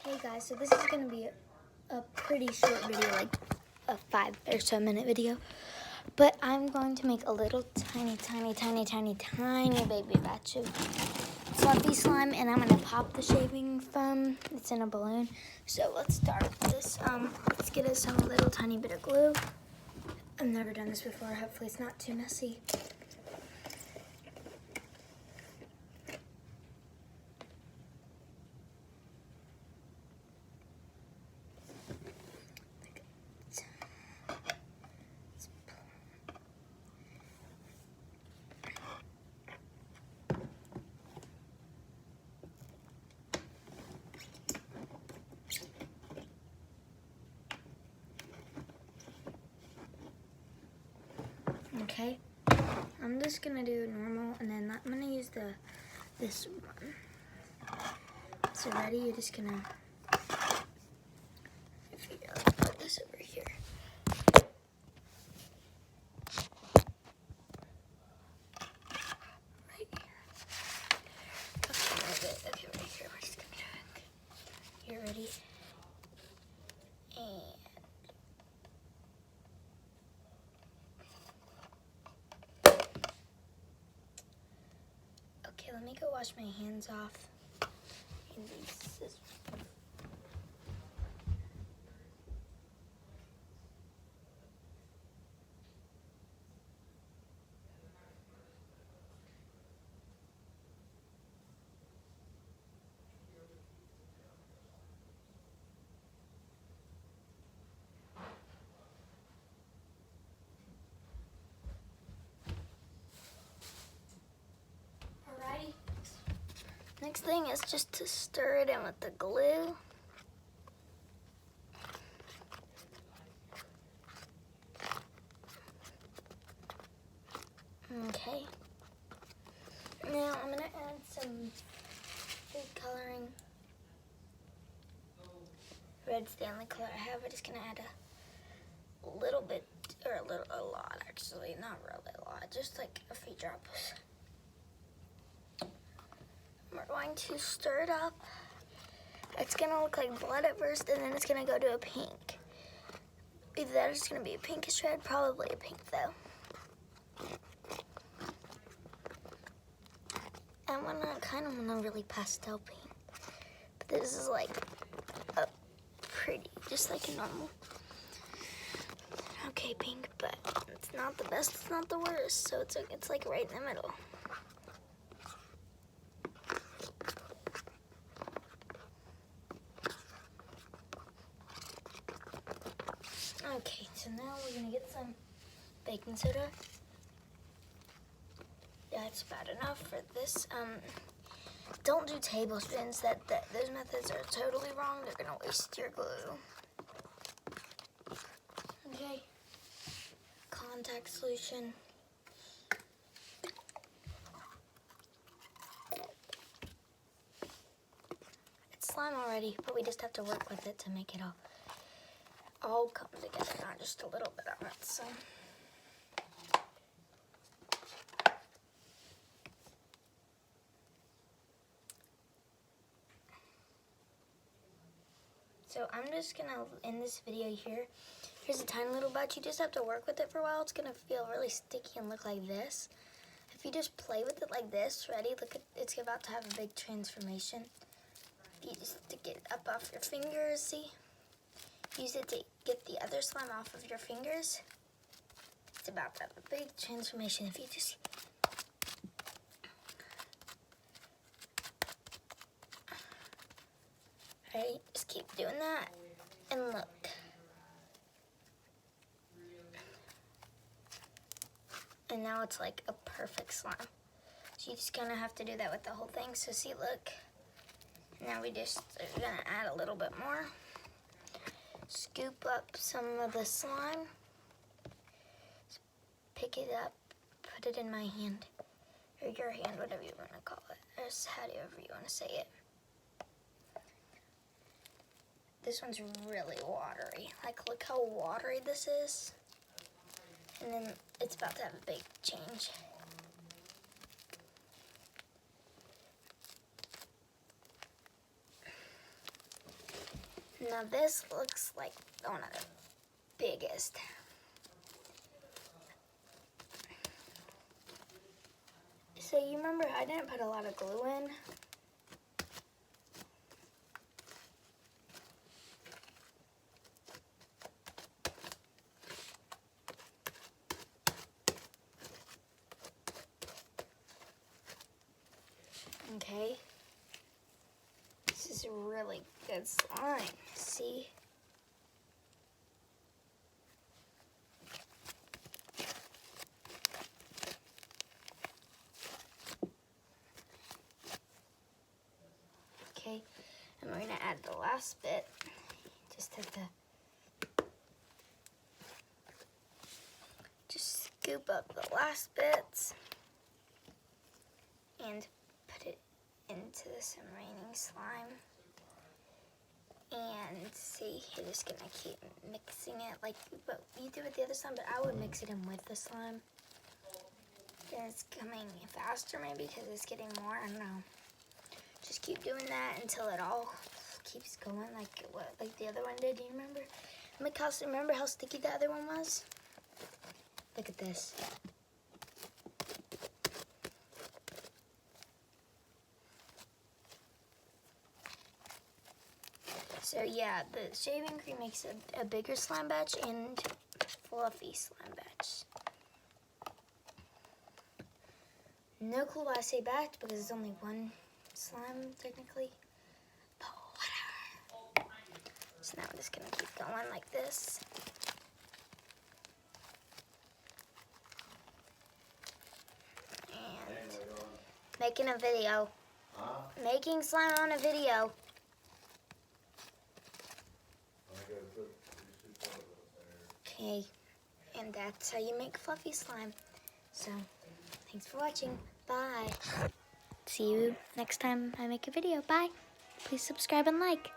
Hey guys, so this is going to be a pretty short video, like a 5 or so minute video. But I'm going to make a little tiny baby batch of fluffy slime, and I'm going to pop the shaving foam. It's in a balloon. So let's start this. Let's get us some little tiny bit of glue. I've never done this before. Hopefully it's not too messy. Okay, I'm just gonna do normal, and then I'm gonna use this one. So ready? You're just gonna put this over here. Right here. Okay, right here. We're just gonna do it. You're ready? And okay, let me go wash my hands off. And these scissors. Alrighty. Next thing is just to stir it in with the glue. Okay. Now I'm gonna add some food coloring. Red Stanley color I have. I'm just gonna add a little bit, or a lot actually, not really a lot, just like a few drops. We're going to stir it up. It's gonna look like blood at first, and then it's gonna go to a pink. Either that or it's gonna be a pinkish red, probably a pink though. I kind of want a really pastel pink, but this is like a pretty, just like a normal. Okay, pink, but it's not the best, it's not the worst, so it's like right in the middle. Okay, so now we're gonna get some baking soda. That's about enough for this. Don't do tablespoons. Those methods are totally wrong. They're gonna waste your glue. Okay. Contact solution. It's slime already, but we just have to work with it to make it all come together, not just a little bit of it. So I'm just gonna end this video here. Here's a tiny little batch. You just have to work with it for a while. It's gonna feel really sticky and look like this. If you just play with it like this, ready? Look at, it's about to have a big transformation. If you just stick it up off your fingers, see? Use it to get the other slime off of your fingers. It's about to have a big transformation. If you just Ready? Just keep doing that, and look. And now it's like a perfect slime. So you just kind of have to do that with the whole thing. So see, look. Now we just are gonna add a little bit more. Scoop up some of the slime. Just pick it up, put it in my hand, or your hand, whatever you want to call it, or however you want to say it. This one's really watery. Like, look how watery this is. And then it's about to have a big change. Now this looks like one of the biggest. So you remember I didn't put a lot of glue in. Okay. This is really good slime. See? Okay, and we're gonna add the last bit. Just scoop up the last bits and put it into this remaining slime. And see, you're just gonna keep mixing it like what you did with the other slime, but I would mix it in with the slime. And it's coming faster maybe because it's getting more, I don't know. Just keep doing that until it all keeps going like the other one did. Do you remember? Remember how sticky the other one was? Look at this. So yeah, the shaving cream makes a bigger slime batch and fluffy slime batch. No clue why I say batch because it's only one slime technically. But whatever. So now I'm just gonna keep going like this. And making a video. Making slime on a video. Okay, and that's how you make fluffy slime. So, thanks for watching. Bye. See you next time I make a video. Bye. Please subscribe and like.